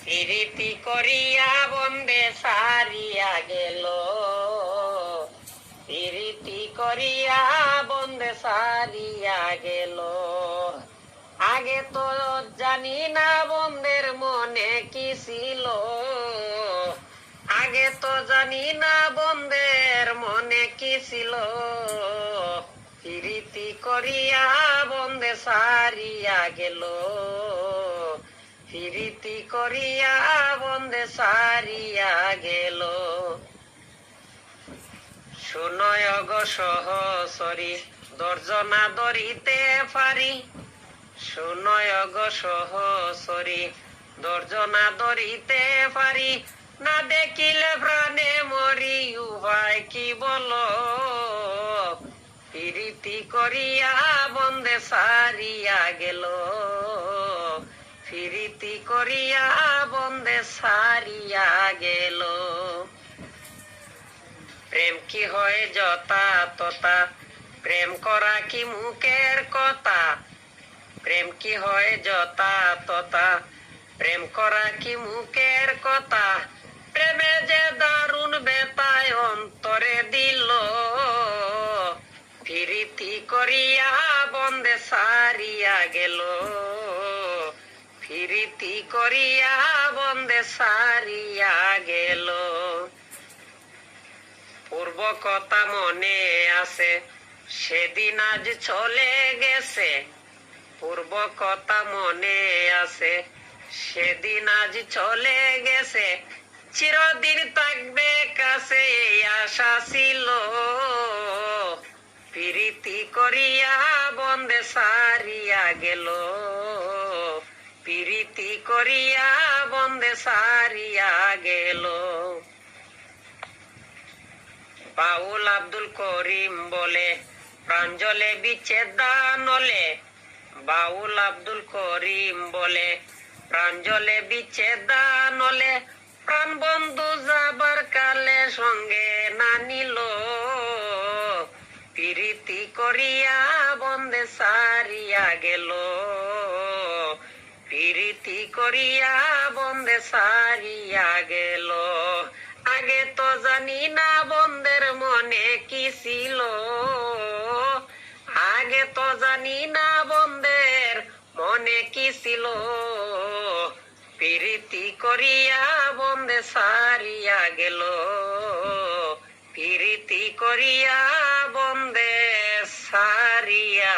প্রীতি করিয়া বন্দে সারিয়া গেল, প্রীতি করিয়া বন্দে সারিয়া গেল। আগে তো জানি না বন্দের মনে কি ছিল, আগে তো জানি না বন্দের মনে কি ছিল। প্রীতি করিয়া বন্দে সারিয়া গেল, প্রীতি করিয়া বন্দে সারিয়া গেল। শুনয় গো সহসরি দর্জনা ধরিতে পারি, শুনয় গো সহসরি দর্জনা ধরিতে পারি। না দেখিলে প্রাণে মরি উপায় কি বলো, প্রীতি করিয়া বন্দে সারিয়া গেল, প্রীতি করিয়া বন্দে সারিয়া গেল। প্রেম কি হয় যথা তথা, প্রেম করা কি মুখের কথা, প্রেম কি হয় যথা তথা, প্রেম করা কি মুখের কথা। প্রেমে যে দারুণ বেতায় অন্তরে দিল, প্রীতি করিয়া বন্দে সারিয়া গেল, প্রীতি করিয়া বন্দে সারিয়া গেল। পূর্ব কথা মনে আছে, সেদিন আজ চলে গেছে, পূর্ব কথা মনে আছে, সেদিন আজ চলে গেছে। চিরদিন থাকবে কাছে এই আশা ছিল, প্রীতি করিয়া বন্দে সারিয়া গেল, প্রীতি করিয়া বন্দে সারিয়া গেল। বাউল আব্দুল করিম বলে প্রাঞ্জলে বিচ্ছেদ দানলে, বাউল আব্দুল করিম বলে প্রাঞ্জলে বিচ্ছেদ দানলে। প্রাণ বন্ধু যাবার কালে সঙ্গে না নিল, প্রীতি করিয়া বন্দে সারিয়া গেল, প্রীতি করিয়া বন্দে সারিয়া গেল। আগে তো জানি না বন্দের মনে কি ছিল, আগে তো জানি না বন্দের মনে কি ছিল। প্রীতি করিয়া বন্দে সারিয়া গেল, প্রীতি করিয়া বন্দে সারিয়া